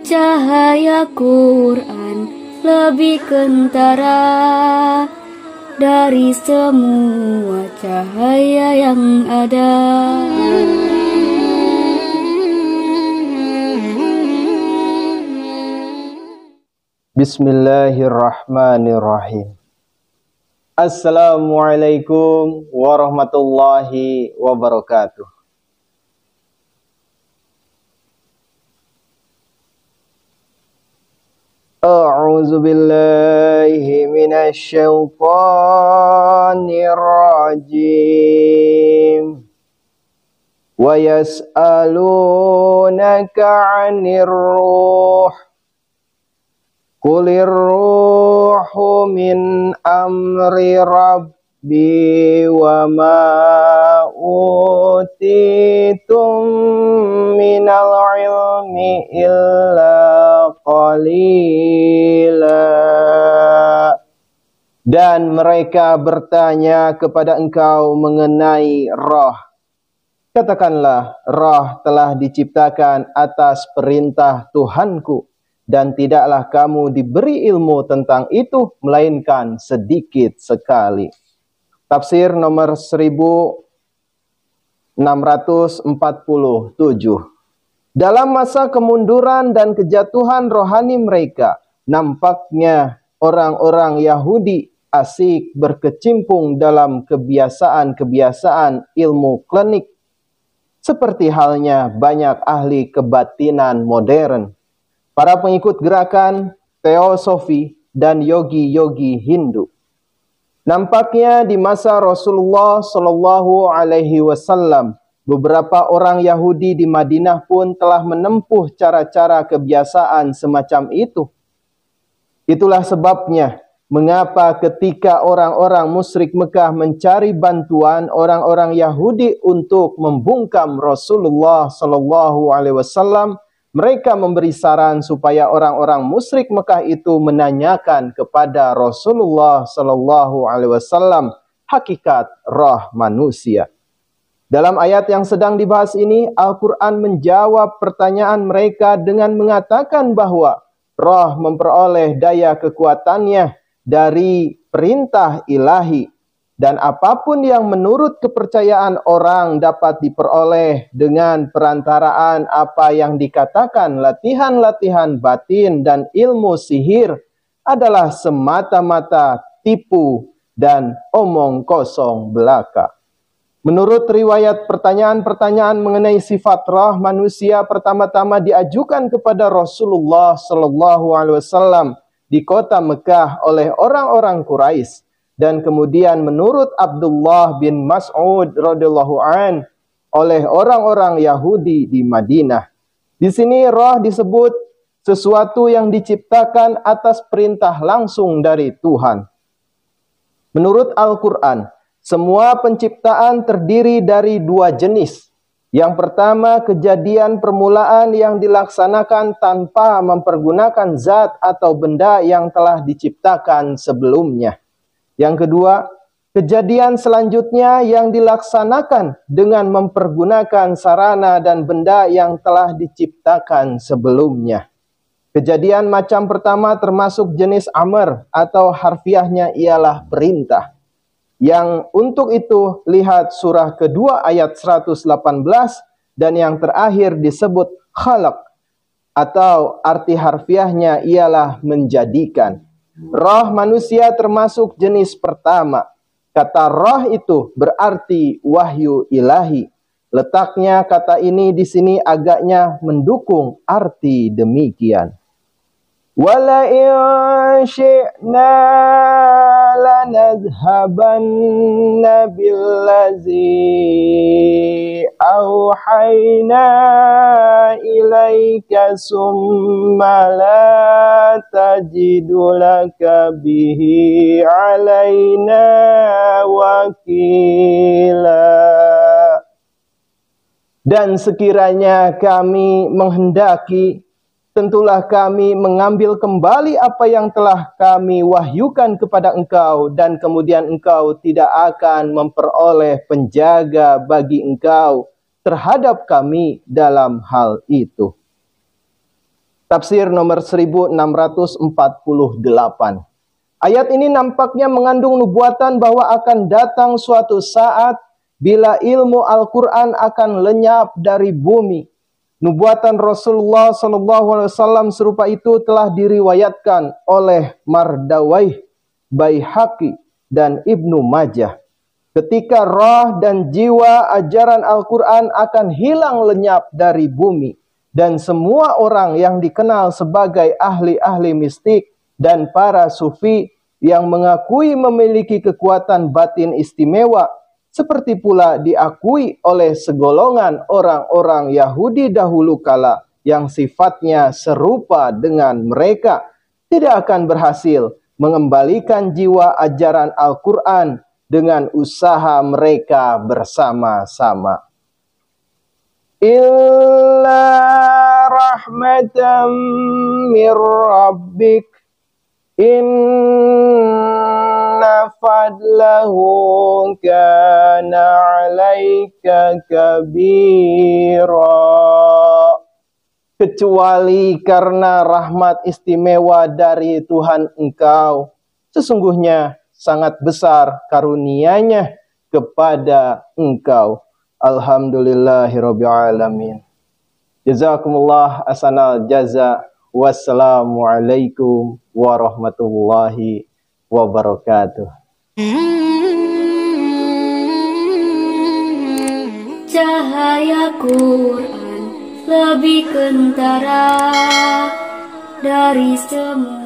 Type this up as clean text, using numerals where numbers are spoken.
Cahaya Quran lebih kentara dari semua cahaya yang ada. Bismillahirrahmanirrahim. Assalamualaikum warahmatullahi wabarakatuh. A'udzu billahi minasy syaithanir rajim. Wa yas'alunaka 'anir ruh. Qulir ruhu min amri rabbi wa ma utitum minal ilmi illa qalila. Dan mereka bertanya kepada engkau mengenai roh. Katakanlah, roh telah diciptakan atas perintah Tuhanku. Dan tidaklah kamu diberi ilmu tentang itu, melainkan sedikit sekali. Tafsir nomor 1647. Dalam masa kemunduran dan kejatuhan rohani mereka, nampaknya orang-orang Yahudi asik berkecimpung dalam kebiasaan-kebiasaan ilmu klinik. Seperti halnya banyak ahli kebatinan modern. Para pengikut gerakan teosofi dan yogi-yogi Hindu. Nampaknya di masa Rasulullah Shallallahu Alaihi Wasallam, beberapa orang Yahudi di Madinah pun telah menempuh cara-cara kebiasaan semacam itu. Itulah sebabnya mengapa ketika orang-orang musyrik Mekah mencari bantuan orang-orang Yahudi untuk membungkam Rasulullah Shallallahu Alaihi Wasallam, mereka memberi saran supaya orang-orang musyrik Mekah itu menanyakan kepada Rasulullah Sallallahu Alaihi Wasallam hakikat roh manusia. Dalam ayat yang sedang dibahas ini, Al-Quran menjawab pertanyaan mereka dengan mengatakan bahwa roh memperoleh daya kekuatannya dari perintah ilahi. Dan apapun yang menurut kepercayaan orang dapat diperoleh dengan perantaraan apa yang dikatakan latihan-latihan batin dan ilmu sihir adalah semata-mata tipu dan omong kosong belaka. Menurut riwayat, pertanyaan-pertanyaan mengenai sifat roh manusia pertama-tama diajukan kepada Rasulullah Sallallahu Alaihi Wasallam di kota Mekah oleh orang-orang Quraisy. Dan kemudian menurut Abdullah bin Mas'ud radhiyallahu an oleh orang-orang Yahudi di Madinah. Di sini roh disebut sesuatu yang diciptakan atas perintah langsung dari Tuhan. Menurut Al-Quran, semua penciptaan terdiri dari dua jenis. Yang pertama, kejadian permulaan yang dilaksanakan tanpa mempergunakan zat atau benda yang telah diciptakan sebelumnya. Yang kedua, kejadian selanjutnya yang dilaksanakan dengan mempergunakan sarana dan benda yang telah diciptakan sebelumnya. Kejadian macam pertama termasuk jenis amr atau harfiahnya ialah perintah. Yang untuk itu lihat surah kedua ayat 118 dan yang terakhir disebut khalaq atau arti harfiahnya ialah menjadikan. Roh manusia termasuk jenis pertama. Kata roh itu berarti wahyu ilahi. Letaknya kata ini di sini agaknya mendukung arti demikian. Wala in syi'na lanadhhabanna billazi auhayna ilaika summa la tajidu laka bihi alaina wakila. Dan sekiranya kami menghendaki, tentulah kami mengambil kembali apa yang telah kami wahyukan kepada engkau, dan kemudian engkau tidak akan memperoleh penjaga bagi engkau terhadap kami dalam hal itu. Tafsir nomor 1648. Ayat ini nampaknya mengandung nubuatan bahwa akan datang suatu saat bila ilmu Al-Quran akan lenyap dari bumi. Nubuatan Rasulullah SAW serupa itu telah diriwayatkan oleh Mardawaih, Baihaqi, dan Ibnu Majah. Ketika roh dan jiwa ajaran Al-Quran akan hilang lenyap dari bumi, dan semua orang yang dikenal sebagai ahli-ahli mistik dan para sufi yang mengakui memiliki kekuatan batin istimewa, seperti pula diakui oleh segolongan orang-orang Yahudi dahulu kala yang sifatnya serupa dengan mereka, tidak akan berhasil mengembalikan jiwa ajaran Al-Quran dengan usaha mereka bersama-sama. Illa rahmatan mir rabbik inna fadlahu kana alaika kabira. Kecuali karena rahmat istimewa dari Tuhan engkau, sesungguhnya sangat besar karunia-Nya kepada engkau. Alhamdulillahirabbil alamin. Jazakumullah ahsanal jaza. Wassalamualaikum warahmatullahi wabarakatuh. Cahaya Quran lebih kentara dari semua